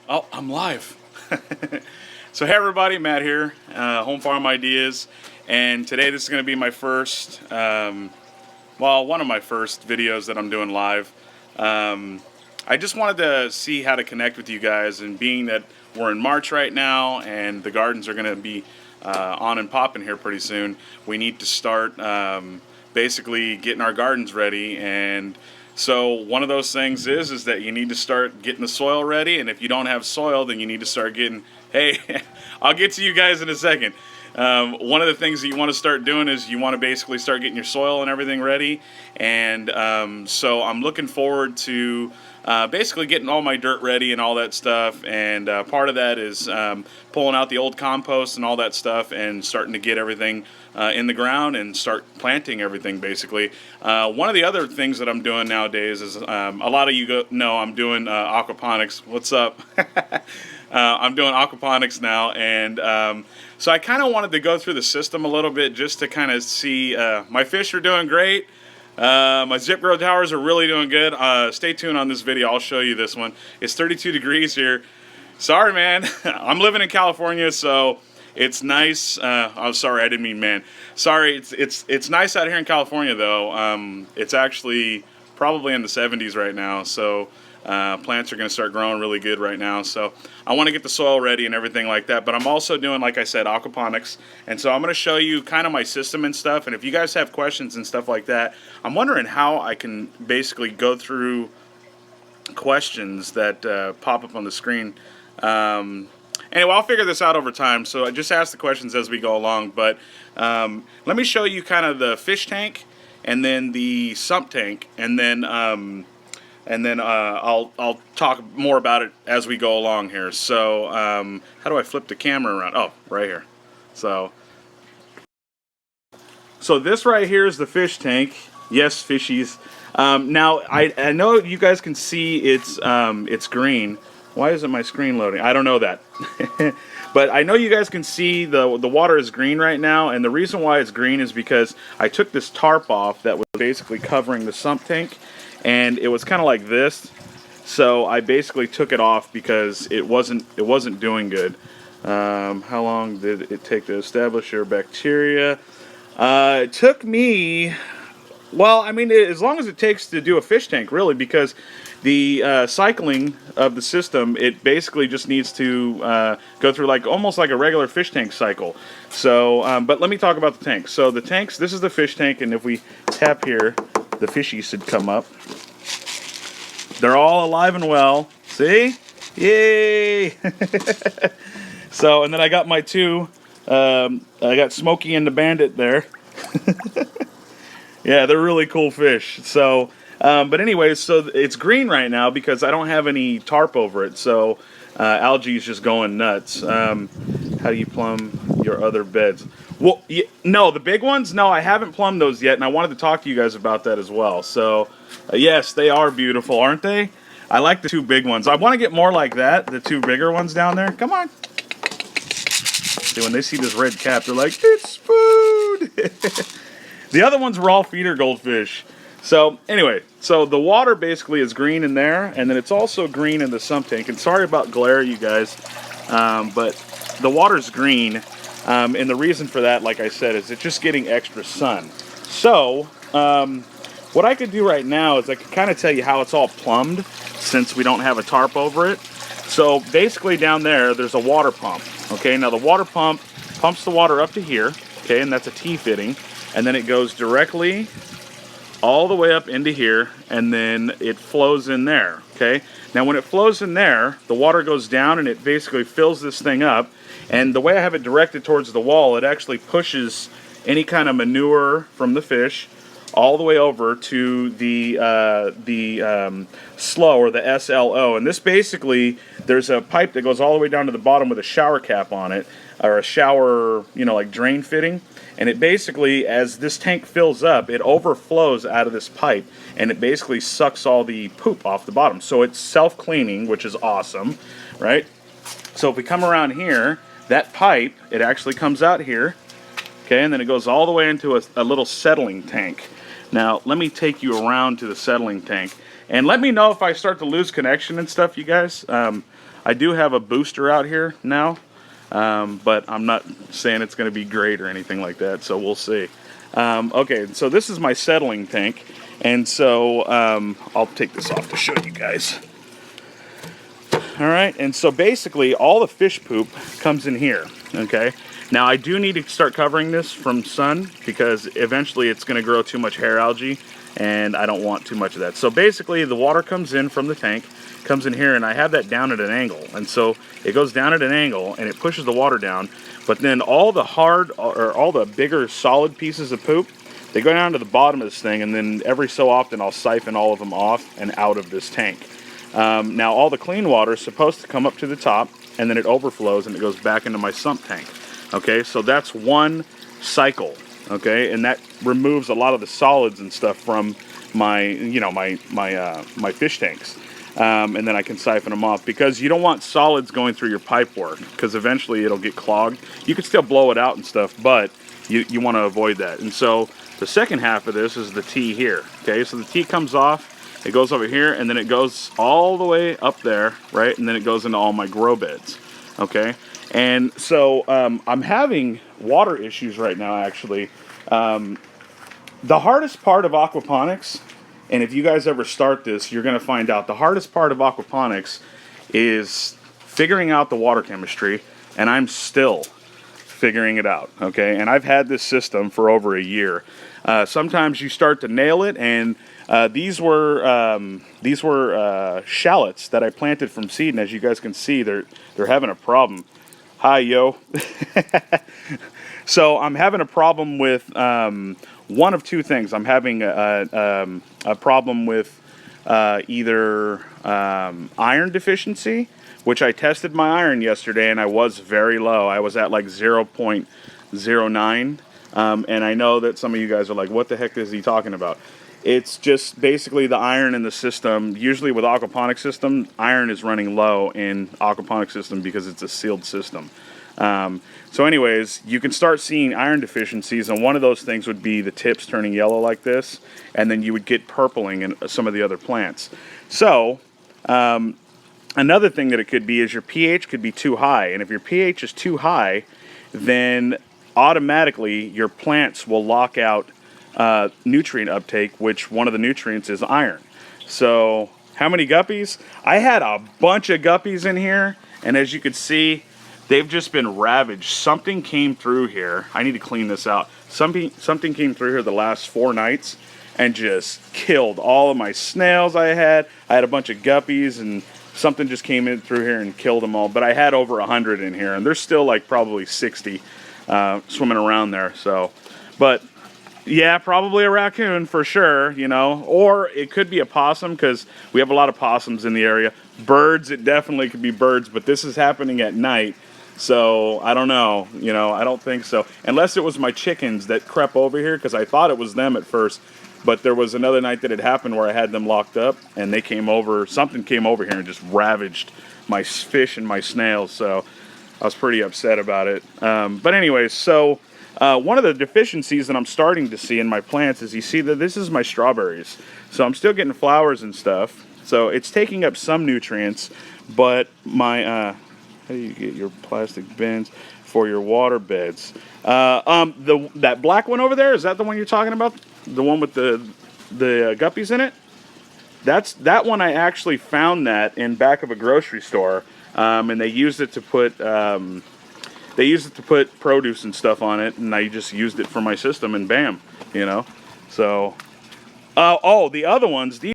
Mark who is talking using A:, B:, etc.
A: Oh, I'm live. So, hey everybody, Matt here, Home Farm Ideas, and today this is going to be my first, one of my first videos that I'm doing live. I just wanted to see how to connect with you guys, and being that we're in March right now and the gardens are going to be on and popping here pretty soon, we need to start basically getting our gardens ready. And so one of those things is that you need to start getting the soil ready, and if you don't have soil, then you need to start getting. Hey, I'll get to you guys in a second. One of the things that you want to start doing is you want to basically start getting your soil and everything ready, and so I'm looking forward to basically getting all my dirt ready and all that stuff. And part of that is pulling out the old compost and all that stuff and starting to get everything in the ground and start planting everything basically. One of the other things that I'm doing nowadays is a lot of you know I'm doing aquaponics. What's up? I'm doing aquaponics now, and so I kind of wanted to go through the system a little bit just to kind of see. My fish are doing great. My zip grow towers are really doing good. Stay tuned on this video. I'll show you this one. It's 32 degrees here. Sorry, man. I'm living in California, so it's nice. I'm sorry, I didn't mean man. Sorry, it's nice out here in California though. It's actually probably in the 70s right now, so plants are going to start growing really good right now. So I want to get the soil ready and everything like that. But I'm also doing, like I said, aquaponics. And so I'm going to show you kind of my system and stuff. And if you guys have questions and stuff like that, I'm wondering how I can basically go through questions that pop up on the screen. Anyway, I'll figure this out over time. So I just ask the questions as we go along. But let me show you kind of the fish tank and then the sump tank, and then I'll talk more about it as we go along here. So how do I flip the camera around? Oh, right here. So this right here is the fish tank. Yes, fishies. Now I know you guys can see it's green. Why isn't my screen loading? I don't know that. But I know you guys can see the water is green right now, and the reason why it's green is because I took this tarp off that was basically covering the sump tank, and it was kind of like this. So I basically took it off because it wasn't doing good. How long did it take to establish your bacteria? It took me, well, I mean, as long as it takes to do a fish tank, really, because the cycling of the system, it basically just needs to go through like almost like a regular fish tank cycle. So, but let me talk about the tanks. So the tanks, this is the fish tank, and if we tap here, the fishies should come up. They're all alive and well. See? Yay! So, and then I got my two. I got Smokey and the Bandit there. Yeah, they're really cool fish. So, but anyways, so it's green right now because I don't have any tarp over it. So, algae is just going nuts. How do you plumb your other beds? Well, no, the big ones? No, I haven't plumbed those yet, and I wanted to talk to you guys about that as well. So, yes, they are beautiful, aren't they? I like the two big ones. I want to get more like that, the two bigger ones down there. Come on. See, when they see this red cap, they're like, it's food! The other ones were all feeder goldfish. So anyway, so the water basically is green in there, and then it's also green in the sump tank. And sorry about glare, you guys, but the water's green, and the reason for that, like I said, is it's just getting extra sun. So what I could do right now is I could kind of tell you how it's all plumbed since we don't have a tarp over it. So basically down there's a water pump. Okay, now the water pump pumps the water up to here, okay, and that's a T-fitting. And then it goes directly all the way up into here, and then it flows in there, okay? Now when it flows in there, the water goes down and it basically fills this thing up. And the way I have it directed towards the wall, it actually pushes any kind of manure from the fish all the way over to the slow, or the SLO. And this basically, there's a pipe that goes all the way down to the bottom with a shower cap on it, or a shower, like drain fitting. And it basically, as this tank fills up, it overflows out of this pipe, and it basically sucks all the poop off the bottom. So it's self-cleaning, which is awesome, right? So if we come around here, that pipe, it actually comes out here, okay, and then it goes all the way into a little settling tank. Now, let me take you around to the settling tank, and let me know if I start to lose connection and stuff, you guys. I do have a booster out here now, but I'm not saying it's going to be great or anything like that, so we'll see. Okay, so this is my settling tank, and so I'll take this off to show you guys. All right, and so basically all the fish poop comes in here, okay? Now I do need to start covering this from sun because eventually it's going to grow too much hair algae, and I don't want too much of that. So basically the water comes in from the tank, comes in here, and I have that down at an angle, and so it goes down at an angle and it pushes the water down, but then all the hard or all the bigger solid pieces of poop, they go down to the bottom of this thing, and then every so often I'll siphon all of them off and out of this tank. Now all the clean water is supposed to come up to the top, and then it overflows and it goes back into my sump tank. Okay, so that's one cycle. Okay, and that removes a lot of the solids and stuff from my, you know, my fish tanks, and then I can siphon them off, because you don't want solids going through your pipe work, because eventually it'll get clogged. You can still blow it out and stuff, but you want to avoid that. And so the second half of this is the tee here. Okay, so the tee comes off. It goes over here, and then it goes all the way up there, right? And then it goes into all my grow beds, okay? And so I'm having water issues right now, actually. The hardest part of aquaponics, and if you guys ever start this, you're going to find out the hardest part of aquaponics is figuring out the water chemistry, and I'm still figuring it out, okay? And I've had this system for over a year. Sometimes you start to nail it, and these were shallots that I planted from seed, and as you guys can see, they're having a problem. Hi, yo. So I'm having a problem with one of two things. I'm having a problem with either iron deficiency, which I tested my iron yesterday, and I was very low. I was at like 0.09. And I know that some of you guys are like, what the heck is he talking about? It's just basically the iron in the system. Usually with aquaponics system, iron is running low in aquaponics system because it's a sealed system. So anyways, you can start seeing iron deficiencies, and one of those things would be the tips turning yellow like this, and then you would get purpling in some of the other plants. So another thing that it could be is your pH could be too high, and if your pH is too high, then automatically your plants will lock out nutrient uptake, which one of the nutrients is iron. So how many guppies? I had a bunch of guppies in here, and as you can see, they've just been ravaged. Something came through here. I need to clean this out. Something came through here the last 4 nights and just killed all of my snails I had. I had a bunch of guppies, and something just came in through here and killed them all. But I had over 100 in here, and there's still like probably 60 swimming around there. So, but yeah, probably a raccoon for sure, you know, or it could be a possum, because we have a lot of possums in the area. Birds, it definitely could be birds, but this is happening at night, so I don't know, you know, I don't think so, unless it was my chickens that crept over here, because I thought it was them at first. But there was another night that it happened where I had them locked up, and they came over, something came over here and just ravaged my fish and my snails, so I was pretty upset about it. But anyways, so one of the deficiencies that I'm starting to see in my plants is, you see that this is my strawberries. So I'm still getting flowers and stuff. So it's taking up some nutrients, but my, how do you get your plastic bins for your water beds? That black one over there, is that the one you're talking about? The one with the guppies in it? That one, I actually found that in back of a grocery store, and they used it to put produce and stuff on it, and I just used it for my system, and bam, you know. So, oh, the other ones, these